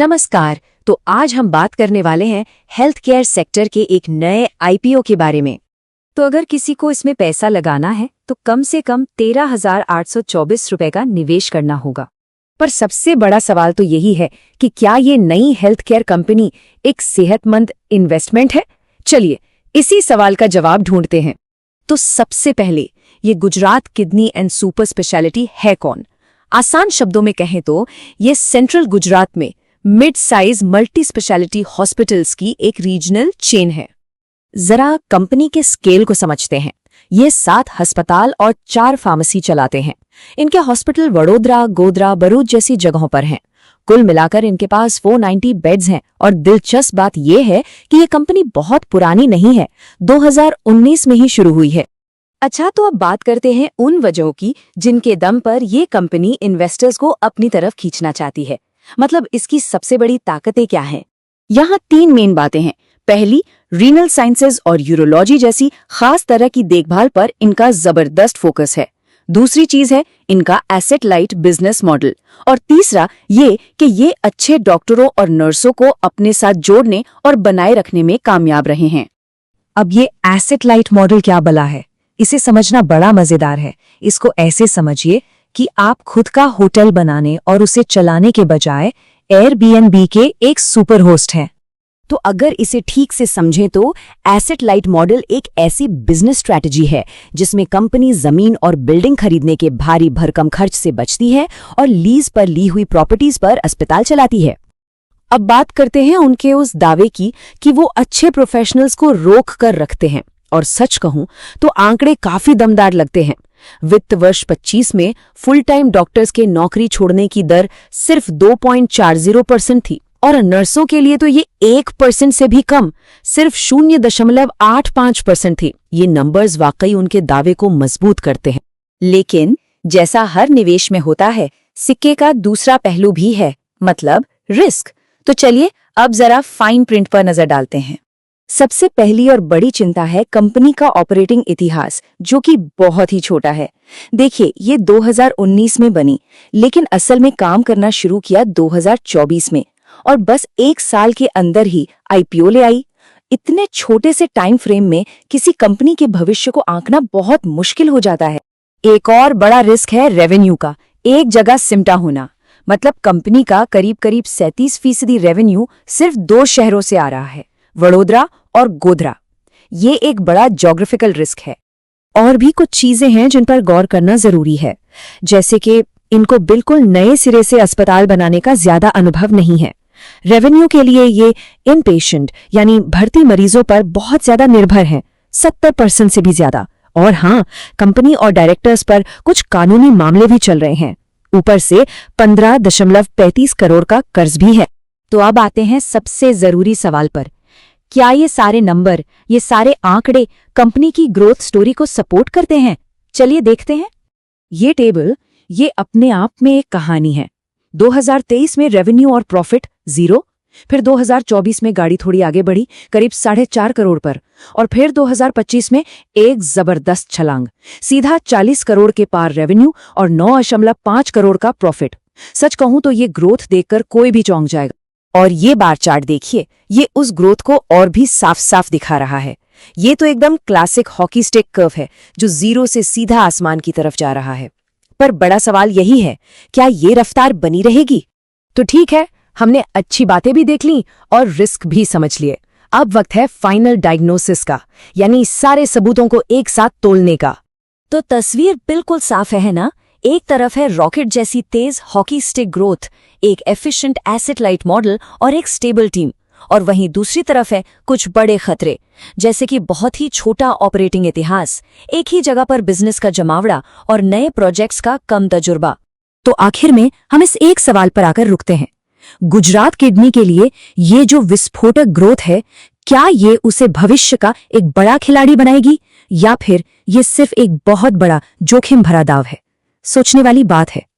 नमस्कार। तो आज हम बात करने वाले हैं हेल्थ केयर सेक्टर के एक नए आईपीओ के बारे में। तो अगर किसी को इसमें पैसा लगाना है तो कम से कम 13,824 रुपए का निवेश करना होगा। पर सबसे बड़ा सवाल तो यही है कि क्या ये नई हेल्थ केयर कंपनी एक सेहतमंद इन्वेस्टमेंट है? चलिए इसी सवाल का जवाब ढूंढते हैं। तो सबसे पहले ये Gujarat kidney and super speciality है कौन? आसान शब्दों में कहें तो ये सेंट्रल गुजरात में mid size multi speciality hospitals की एक रीजनल चेन है। जरा कंपनी के स्केल को समझते हैं। ये 7 अस्पताल और 4 फार्मेसी चलाते हैं। इनके हॉस्पिटल वडोदरा, गोधरा, भरूच जैसी जगहों पर हैं। कुल मिलाकर इनके पास 490 बेड्स हैं। और दिलचस्प बात यह है कि ये कंपनी बहुत पुरानी नहीं है, 2019 में ही शुरू हुई है। अच्छा, तो अब बात करते हैं उन वजहों की जिनके दम पर ये कंपनी इन्वेस्टर्स को अपनी तरफ खींचना चाहती है। मतलब इसकी सबसे बड़ी ताकतें क्या हैं? यहाँ 3 मेन बातें हैं। पहली, रीनल साइंसेज और यूरोलॉजी जैसी खास तरह की देखभाल पर इनका जबरदस्त फोकस है। दूसरी चीज है इनका एसेट लाइट बिजनेस मॉडल। और तीसरा ये कि ये अच्छे डॉक्टरों और नर्सों को अपने साथ जोड़ने और बनाए रखने में कामयाब रहे हैं। अब ये एसेट लाइट मॉडल क्या भला है? इसे समझना बड़ा मजेदार है। इसको ऐसे समझिए कि आप खुद का होटल बनाने और उसे चलाने के बजाय एयरबीएनबी के एक सुपर होस्ट हैं। तो अगर इसे ठीक से समझें तो एसेट लाइट मॉडल एक ऐसी बिजनेस स्ट्रैटेजी है जिसमें कंपनी जमीन और बिल्डिंग खरीदने के भारी भरकम खर्च से बचती है और लीज पर ली हुई प्रॉपर्टीज पर अस्पताल चलाती है। अब बात करते हैं उनके उस दावे की कि वो अच्छे प्रोफेशनल्स को रोक कर रखते हैं। और सच कहूं तो आंकड़े काफी दमदार लगते हैं। वित्त वर्ष 25 में फुल टाइम डॉक्टर्स के नौकरी छोड़ने की दर सिर्फ 2.40% थी और नर्सों के लिए तो ये 1% से भी कम, सिर्फ 0.85% थी। ये नंबर्स वाकई उनके दावे को मजबूत करते हैं। लेकिन जैसा हर निवेश में होता है, सिक्के का दूसरा पहलू भी है, मतलब रिस्क। तो चलिए अब जरा फाइन प्रिंट पर नजर डालते हैं। सबसे पहली और बड़ी चिंता है कंपनी का ऑपरेटिंग इतिहास, जो कि बहुत ही छोटा है। देखिए, ये 2019 में बनी, लेकिन असल में काम करना शुरू किया 2024 में और बस 1 साल के अंदर ही आईपीओ ले आई। इतने छोटे से टाइम फ्रेम में किसी कंपनी के भविष्य को आंकना बहुत मुश्किल हो जाता है। एक और बड़ा रिस्क है रेवेन्यू का एक जगह सिमटा होना। मतलब कंपनी का करीब 37% रेवेन्यू सिर्फ 2 शहरों से आ रहा है, वडोदरा और गोधरा। ये एक बड़ा ज्योग्राफिकल रिस्क है। और भी कुछ चीजें हैं जिन पर गौर करना जरूरी है, जैसे कि इनको बिल्कुल नए सिरे से अस्पताल बनाने का ज्यादा अनुभव नहीं है। रेवेन्यू के लिए ये इनपेशेंट यानी भर्ती मरीजों पर बहुत ज्यादा निर्भर हैं, 70% से भी ज्यादा। और हाँ, कंपनी और डायरेक्टर्स पर कुछ कानूनी मामले भी चल रहे हैं। ऊपर से 15.35 करोड़ का कर्ज भी है। तो अब आते हैं सबसे जरूरी सवाल पर। क्या ये सारे नंबर, ये सारे आंकड़े कंपनी की ग्रोथ स्टोरी को सपोर्ट करते हैं? चलिए देखते हैं। ये टेबल ये अपने आप में एक कहानी है। 2023 में रेवेन्यू और प्रॉफिट 0, फिर 2024 में गाड़ी थोड़ी आगे बढ़ी करीब 4.5 करोड़ पर, और फिर 2025 में एक जबरदस्त छलांग, सीधा 40 करोड़ के पार रेवेन्यू और 9.5 करोड़ का प्रॉफिट। सच कहूं तो ये ग्रोथ देखकर कोई भी चौंक जाएगा। और ये बार चार्ट देखिए, ये उस ग्रोथ को और भी साफ साफ दिखा रहा है। ये तो एकदम क्लासिक हॉकी स्टिक कर्व है जो 0 से सीधा आसमान की तरफ जा रहा है। पर बड़ा सवाल यही है, क्या ये रफ्तार बनी रहेगी? तो ठीक है, हमने अच्छी बातें भी देख ली और रिस्क भी समझ लिए। अब वक्त है फाइनल डायग्नोसिस का, यानी सारे सबूतों को एक साथ तोलने का। तो तस्वीर बिल्कुल साफ है ना? एक तरफ है रॉकेट जैसी तेज हॉकी स्टिक ग्रोथ, एक एफिशिएंट एसेट लाइट मॉडल और एक स्टेबल टीम। और वहीं दूसरी तरफ है कुछ बड़े खतरे, जैसे कि बहुत ही छोटा ऑपरेटिंग इतिहास, एक ही जगह पर बिजनेस का जमावड़ा और नए प्रोजेक्ट्स का कम तजुर्बा। तो आखिर में हम इस एक सवाल पर आकर रुकते हैं। गुजरात किडनी के लिए ये जो विस्फोटक ग्रोथ है, क्या ये उसे भविष्य का एक बड़ा खिलाड़ी बनाएगी, या फिर ये सिर्फ एक बहुत बड़ा जोखिम भरा दाव है? सोचने वाली बात है।